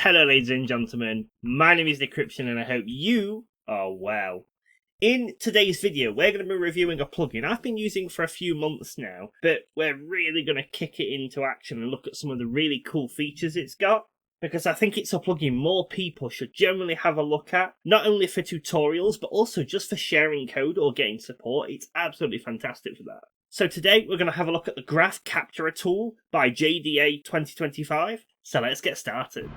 Hello ladies and gentlemen, my name is Decryption and I hope you are well. In today's video we're going to be reviewing a plugin I've been using for a few months now, but we're really going to kick it into action and look at some of the really cool features it's got, because I think it's a plugin more people should generally have a look at, not only for tutorials but also just for sharing code or getting support. It's absolutely fantastic for that. So today we're going to have a look at the Graph Capturer tool by JDA 2025, so let's get started.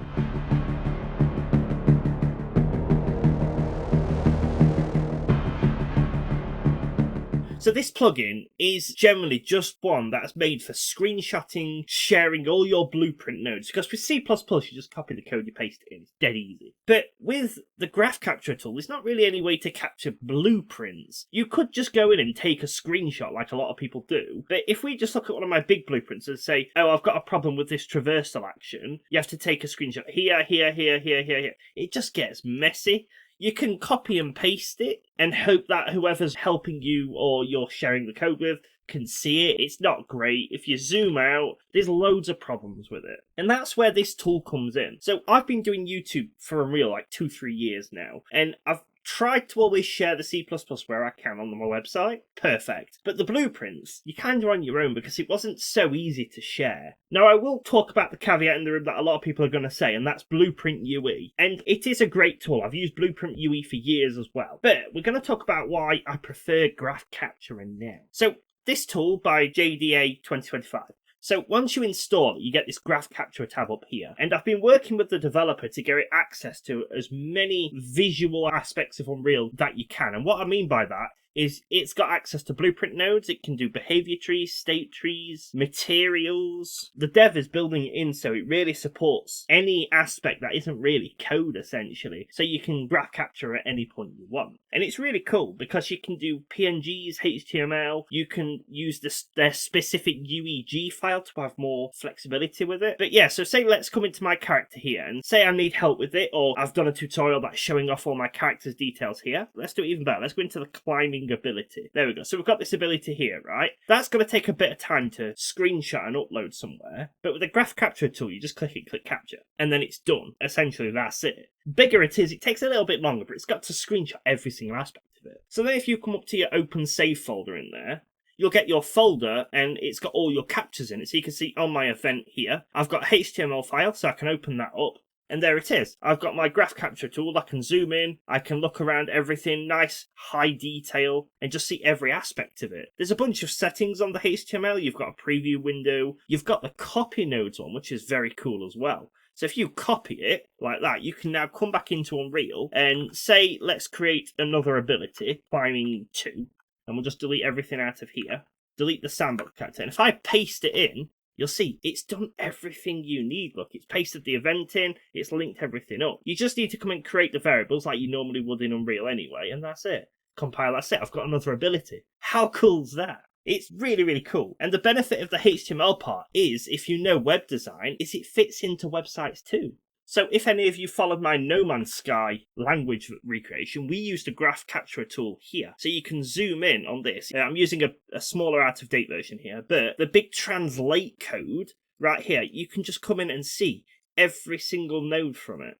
So this plugin is generally just one that's made for screenshotting, sharing all your blueprint nodes, because with C++ you just copy the code, you paste it in, it's dead easy. But with the Graph Capturer tool, there's not really any way to capture blueprints. You could just go in and take a screenshot like a lot of people do, but if we just look at one of my big blueprints and say, oh, I've got a problem with this traversal action, you have to take a screenshot here, here. It just gets messy. You can copy and paste it and hope that whoever's helping you or you're sharing the code with can see it. It's not great. If you zoom out, there's loads of problems with it. And that's where this tool comes in. So I've been doing YouTube for Unreal like 2-3 years now, and I've tried to always share the C++ where I can on my website. Perfect. But the blueprints, you're kind of on your own because it wasn't so easy to share. Now, I will talk about the caveat in the room that a lot of people are going to say, and that's Blueprint UE. And it is a great tool. I've used Blueprint UE for years as well. But we're going to talk about why I prefer Graph Capturer now. So this tool by JDA 2025. So once you install it, you get this Graph Capturer tab up here. And I've been working with the developer to get access to as many visual aspects of Unreal that you can. And what I mean by that is it's got access to blueprint nodes, it can do behavior trees, state trees, materials. The dev is building it in so it really supports any aspect that isn't really code, essentially. So you can graph capture at any point you want. And it's really cool because you can do PNGs, HTML, you can use their specific UEG file to have more flexibility with it. But yeah, so say let's come into my character here and say I need help with it, or I've done a tutorial that's showing off all my character's details here. Let's do it even better. Let's go into the climbing ability. There we go. So we've got this ability here, right? That's going to take a bit of time to screenshot and upload somewhere. But with the Graph Capture tool, you just click it, click capture, and then it's done. Essentially, that's it. Bigger it is, it takes a little bit longer, but it's got to screenshot every single aspect of it. So then if you come up to your open save folder in there, you'll get your folder and it's got all your captures in it. So you can see on my event here, I've got a HTML file, so I can open that up. And there it is. I've got my Graph Capture tool. I can zoom in. I can look around everything, nice high detail, and just see every aspect of it. There's a bunch of settings on the HTML. You've got a preview window. You've got the copy nodes one, which is very cool as well. So if you copy it like that, you can now come back into Unreal and say, let's create another ability, climbing 2, and we'll just delete everything out of here. Delete the sandbox character. And if I paste it in, you'll see it's done everything you need. Look, it's pasted the event in, it's linked everything up. You just need to come and create the variables like you normally would in Unreal anyway, and that's it. Compile, that's it. I've got another ability. How cool's that? It's really, really cool. And the benefit of the HTML part is, if you know web design, is it fits into websites too. So if any of you followed my No Man's Sky language recreation, we used a Graph Capturer tool here. So you can zoom in on this. I'm using a smaller out-of-date version here, but the big translate code right here, you can just come in and see every single node from it.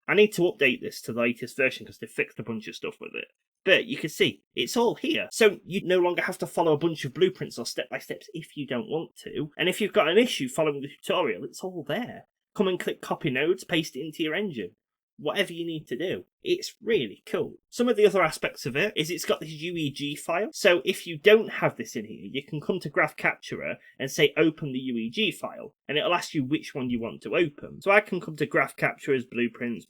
I need to update this to the latest version because they fixed a bunch of stuff with it. But you can see, it's all here. So you no longer have to follow a bunch of blueprints or step-by-steps if you don't want to. And if you've got an issue following the tutorial, it's all there. Come and click copy nodes, paste it into your engine. Whatever you need to do. It's really cool. Some of the other aspects of it is it's got this UEG file. So if you don't have this in here, you can come to Graph Capturer and say open the UEG file, and it'll ask you which one you want to open. So I can come to Graph Capturer's blueprint,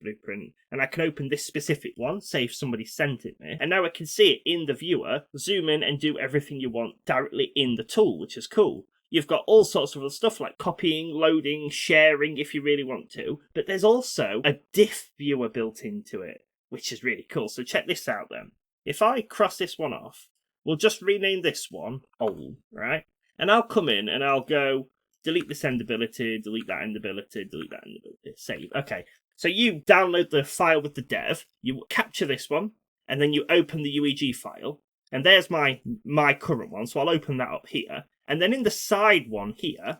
and I can open this specific one, say if somebody sent it me, and now I can see it in the viewer, zoom in and do everything you want directly in the tool, which is cool. You've got all sorts of other stuff like copying, loading, sharing if you really want to. But there's also a diff viewer built into it, which is really cool. So check this out then. If I cross this one off, we'll just rename this one old, right? And I'll come in and I'll go delete this end ability, delete that end ability, delete that end ability, save. Okay, so you download the file with the dev, you capture this one, and then you open the UEG file. And there's my current one, so I'll open that up here. And then in the side one here,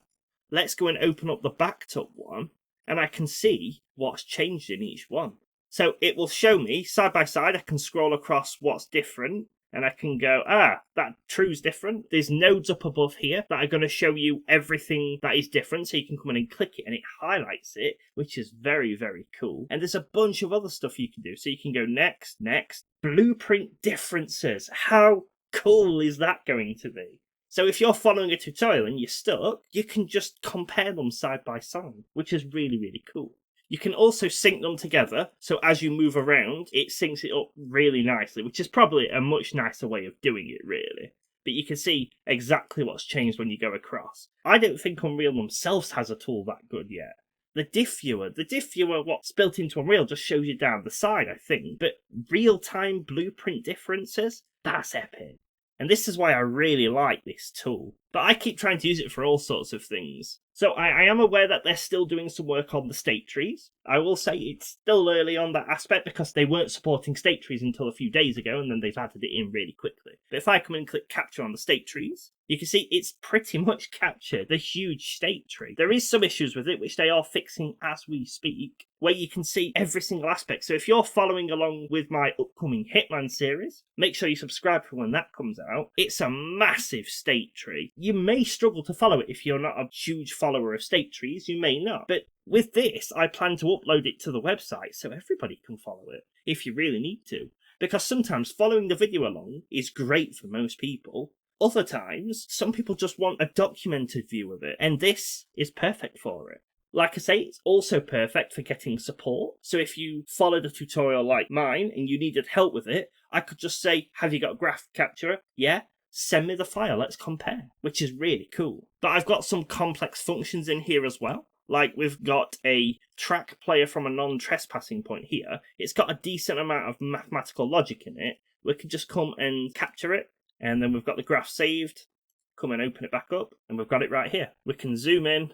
let's go and open up the backed up one. and I can see what's changed in each one. So it will show me side by side. I can scroll across what's different, and I can go, that true's different. There's nodes up above here that are going to show you everything that is different. So you can come in and click it and it highlights it, which is very, very cool. And there's a bunch of other stuff you can do. So you can go next, blueprint differences. How cool is that going to be? So if you're following a tutorial and you're stuck, you can just compare them side by side, which is really, really cool. You can also sync them together, so as you move around, it syncs it up really nicely, which is probably a much nicer way of doing it, really. But you can see exactly what's changed when you go across. I don't think Unreal themselves has a tool that good yet. The diff viewer, what's built into Unreal just shows you down the side, I think, but real-time blueprint differences? That's epic. And this is why I really like this tool. But I keep trying to use it for all sorts of things. So I am aware that they're still doing some work on the state trees. I will say it's still early on that aspect because they weren't supporting state trees until a few days ago, and then they've added it in really quickly. But if I come in and click Capture on the state trees, you can see it's pretty much captured the huge state tree. There is some issues with it, which they are fixing as we speak, where you can see every single aspect. So if you're following along with my upcoming Hitman series, make sure you subscribe for when that comes out. It's a massive state tree. You may struggle to follow it if you're not a huge follower of state trees, you may not. But with this, I plan to upload it to the website so everybody can follow it, if you really need to. Because sometimes following the video along is great for most people. Other times, some people just want a documented view of it, and this is perfect for it. Like I say, it's also perfect for getting support. So if you followed a tutorial like mine and you needed help with it, I could just say, have you got a graph capturer? Yeah? Send me the file, let's compare, which is really cool. But I've got some complex functions in here as well. Like we've got a track player from a non-trespassing point here. It's got a decent amount of mathematical logic in it. We can just come and capture it, and then we've got the graph saved. Come and open it back up, and we've got it right here. We can zoom in,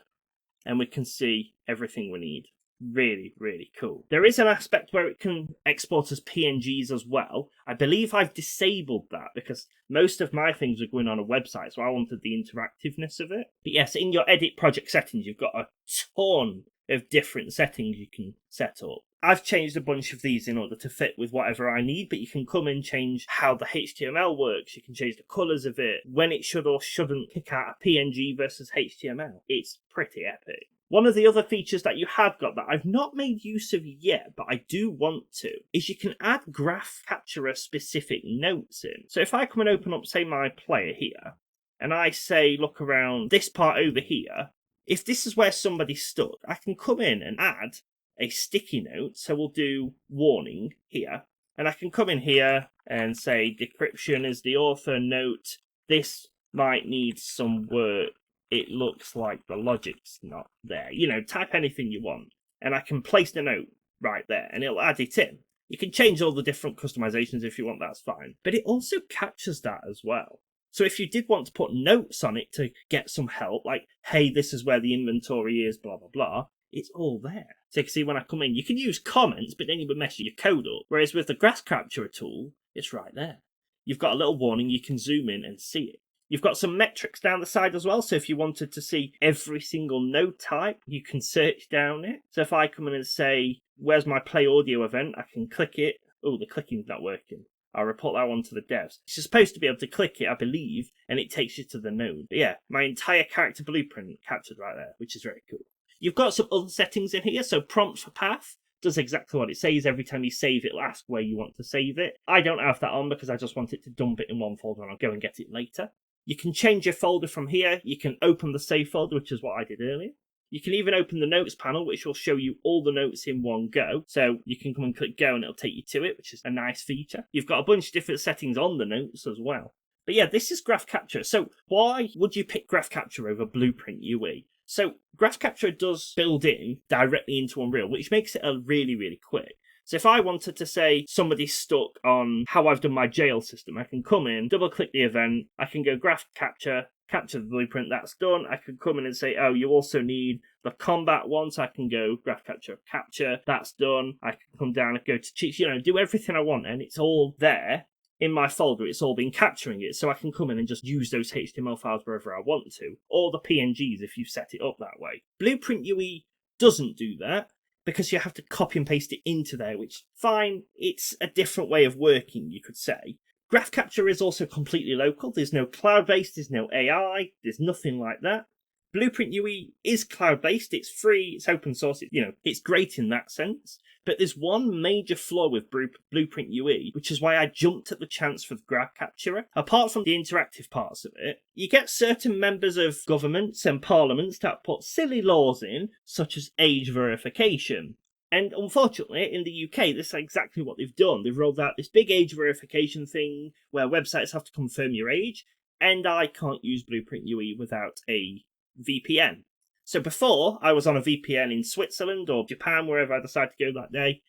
and we can see everything we need. Really, really cool. There is an aspect where it can export as PNGs as well. I believe I've disabled that because most of my things are going on a website, so I wanted the interactiveness of it. But yes, in your edit project settings, you've got a ton of different settings you can set up. I've changed a bunch of these in order to fit with whatever I need, but you can come and change how the HTML works. You can change the colours of it, when it should or shouldn't kick out a PNG versus HTML. It's pretty epic. One of the other features that you have got that I've not made use of yet, but I do want to, is you can add graph capturer specific notes in. So if I come and open up, say, my player here, and I say, look around this part over here, if this is where somebody's stuck, I can come in and add a sticky note. So we'll do warning here, and I can come in here and say decryption is the author note. This might need some work. It looks like the logic's not there. You know, type anything you want, and I can place the note right there, and it'll add it in. You can change all the different customizations if you want, that's fine. But it also captures that as well. So if you did want to put notes on it to get some help, like, hey, this is where the inventory is, blah, blah, blah, it's all there. So you can see when I come in, you can use comments, but then you would mess your code up. Whereas with the graph capturer tool, it's right there. You've got a little warning, you can zoom in and see it. You've got some metrics down the side as well, so if you wanted to see every single node type, you can search down it. So if I come in and say, where's my play audio event, I can click it. Oh, the clicking's not working. I'll report that one to the devs. You're supposed to be able to click it, I believe, and it takes you to the node. But yeah, my entire character blueprint captured right there, which is very cool. You've got some other settings in here, so prompt for path does exactly what it says. Every time you save it, it'll ask where you want to save it. I don't have that on because I just want it to dump it in one folder and I'll go and get it later. You can change your folder from here. You can open the save folder, which is what I did earlier. You can even open the notes panel, which will show you all the notes in one go. So you can come and click go and it'll take you to it, which is a nice feature. You've got a bunch of different settings on the notes as well. But yeah, this is Graph Capture. So why would you pick Graph Capture over Blueprint UE? So Graph Capture does build in directly into Unreal, which makes it a really, really quick. So if I wanted to say somebody's stuck on how I've done my jail system, I can come in, double click the event, I can go graph capture the blueprint, that's done. I can come in and say, oh, you also need the combat one, so I can go graph capture, that's done. I can come down and go to cheats, do everything I want, and it's all there in my folder. It's all been capturing it, so I can come in and just use those HTML files wherever I want to, or the PNGs if you set it up that way. Blueprint UE doesn't do that because you have to copy and paste it into there, which, fine, it's a different way of working, you could say. Graph Capture is also completely local. There's no cloud-based, there's no AI, there's nothing like that. Blueprint UE is cloud-based, it's free, it's open source, it's great in that sense. But there's one major flaw with Blueprint UE, which is why I jumped at the chance for the Graph Capturer. Apart from the interactive parts of it, you get certain members of governments and parliaments that put silly laws in, such as age verification. And unfortunately, in the UK, this is exactly what they've done. They've rolled out this big age verification thing where websites have to confirm your age, and I can't use Blueprint UE without a VPN. So before, I was on a VPN in Switzerland or Japan, wherever I decide to go that day.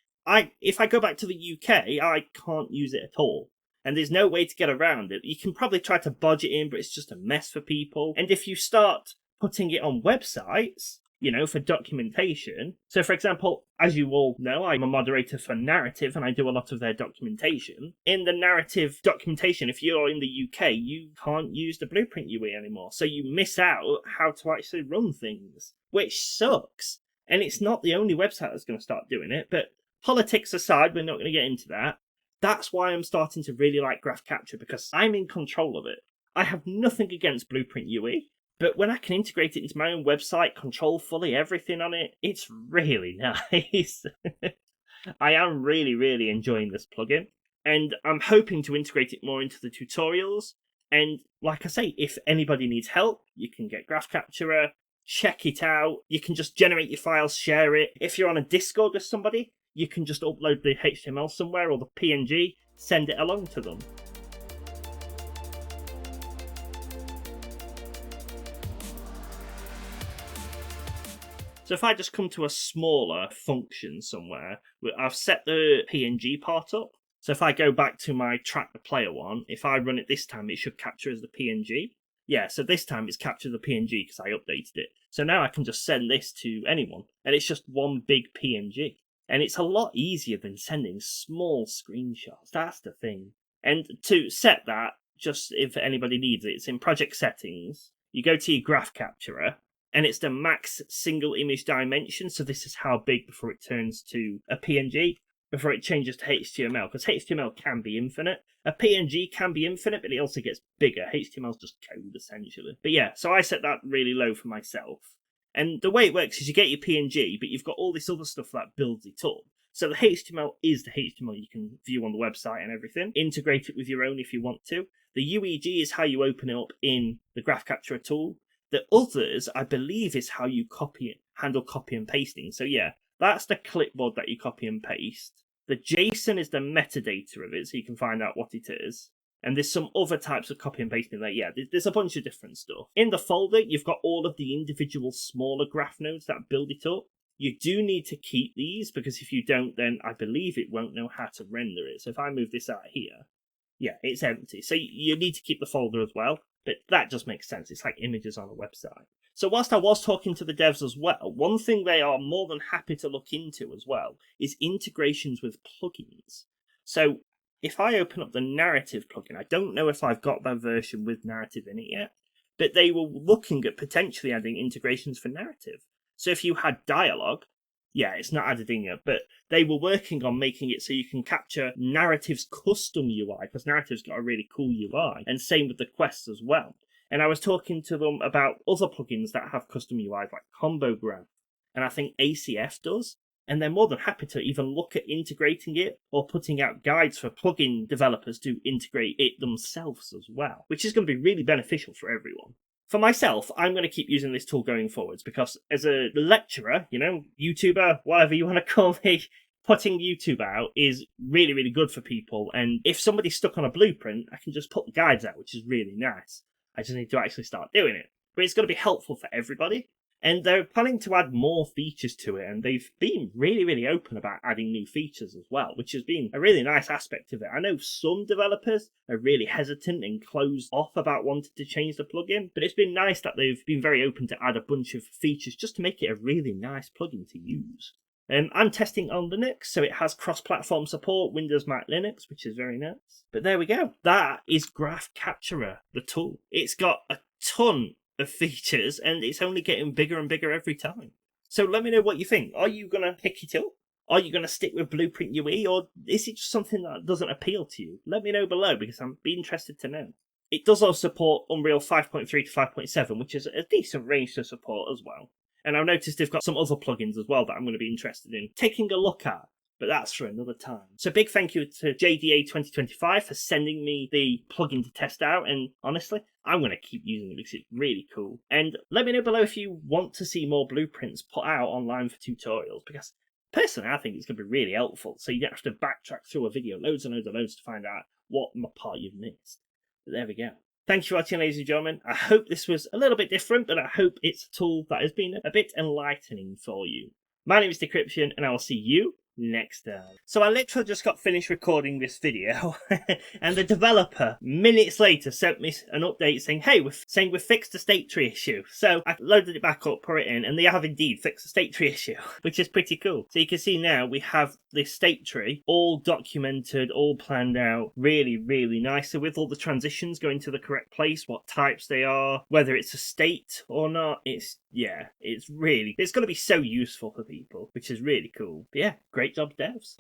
If I go back to the UK, I can't use it at all. And there's no way to get around it. You can probably try to budget in, but it's just a mess for people. And if you start putting it on websites, for documentation. So, for example, as you all know, I'm a moderator for Narrative and I do a lot of their documentation. In the Narrative documentation, if you're in the UK, you can't use the Blueprint UE anymore. So you miss out how to actually run things, which sucks. And it's not the only website that's going to start doing it. But politics aside, we're not going to get into that. That's why I'm starting to really like Graph Capture, because I'm in control of it. I have nothing against Blueprint UE. But when I can integrate it into my own website, control fully everything on it, it's really nice. I am really, really enjoying this plugin. And I'm hoping to integrate it more into the tutorials. And like I say, if anybody needs help, you can get Graph Capturer, check it out. You can just generate your files, share it. If you're on a Discord with somebody, you can just upload the HTML somewhere or the PNG, send it along to them. So if I just come to a smaller function somewhere, I've set the PNG part up. So if I go back to my track the player one, if I run it this time, it should capture as the PNG. Yeah, so this time it's captured the PNG because I updated it. So now I can just send this to anyone, and it's just one big PNG. And it's a lot easier than sending small screenshots. That's the thing. And to set that, just if anybody needs it, it's in project settings. You go to your Graph Capturer, and it's the max single image dimension, so this is how big before it turns to a PNG, before it changes to HTML, because HTML can be infinite. A PNG can be infinite, but it also gets bigger. HTML is just code, essentially. But yeah, so I set that really low for myself. And the way it works is you get your PNG, but you've got all this other stuff that builds it up. So the HTML is the HTML you can view on the website and everything. Integrate it with your own if you want to. The UEG is how you open it up in the Graph Capturer tool. The others, I believe, is how you handle copy and pasting. So yeah, that's the clipboard that you copy and paste. The JSON is the metadata of it, so you can find out what it is. And there's some other types of copy and pasting there. Yeah, there's a bunch of different stuff. In the folder, you've got all of the individual smaller graph nodes that build it up. You do need to keep these, because if you don't, then I believe it won't know how to render it. So if I move this out here, yeah, it's empty. So you need to keep the folder as well. But that just makes sense. It's like images on a website. So whilst I was talking to the devs as well, one thing they are more than happy to look into as well is integrations with plugins. So if I open up the Narrative plugin, I don't know if I've got that version with Narrative in it yet, but they were looking at potentially adding integrations for Narrative. So if you had dialogue, yeah, it's not added in yet, but they were working on making it so you can capture Narrative's custom UI, because Narrative's got a really cool UI, and same with the quests as well. And I was talking to them about other plugins that have custom UIs like Combo Graph, and I think ACF does, and they're more than happy to even look at integrating it or putting out guides for plugin developers to integrate it themselves as well, which is going to be really beneficial for everyone. For myself, I'm going to keep using this tool going forwards because as a lecturer, YouTuber, whatever you want to call me, putting YouTube out is really, really good for people. And if somebody's stuck on a blueprint, I can just put the guides out, which is really nice. I just need to actually start doing it. But it's going to be helpful for everybody. And they're planning to add more features to it, and they've been really, really open about adding new features as well, which has been a really nice aspect of it. I know some developers are really hesitant and closed off about wanting to change the plugin, but it's been nice that they've been very open to add a bunch of features just to make it a really nice plugin to use. I'm testing on Linux, so it has cross-platform support, Windows, Mac, Linux, which is very nice. But there we go. That is Graph Capturer, the tool. It's got a ton of features, and it's only getting bigger and bigger every time. So let me know what you think. Are you going to pick it up? Are you going to stick with Blueprint UE, or is it just something that doesn't appeal to you? Let me know below, because I'm be interested to know. It does also support Unreal 5.3 to 5.7, which is a decent range to support as well. And I've noticed they've got some other plugins as well that I'm going to be interested in taking a look at, but that's for another time. So big thank you to JDA 2025 for sending me the plugin to test out, and honestly, I'm going to keep using it because it's really cool. And let me know below if you want to see more blueprints put out online for tutorials, because personally, I think it's going to be really helpful, so you don't have to backtrack through a video loads and loads and loads to find out what part you've missed. But there we go. Thanks for watching, ladies and gentlemen. I hope this was a little bit different, but I hope it's a tool that has been a bit enlightening for you. My name is Decryption, and I will see you next time. So I literally just got finished recording this video and the developer minutes later sent me an update saying, hey, we've fixed the state tree issue. So I loaded it back up, put it in, and they have indeed fixed the state tree issue, which is pretty cool. So you can see now we have this state tree all documented, all planned out really, really nicely, with all the transitions going to the correct place, what types they are, whether it's a state or not. It's going to be so useful for people, which is really cool. But yeah, great job, devs.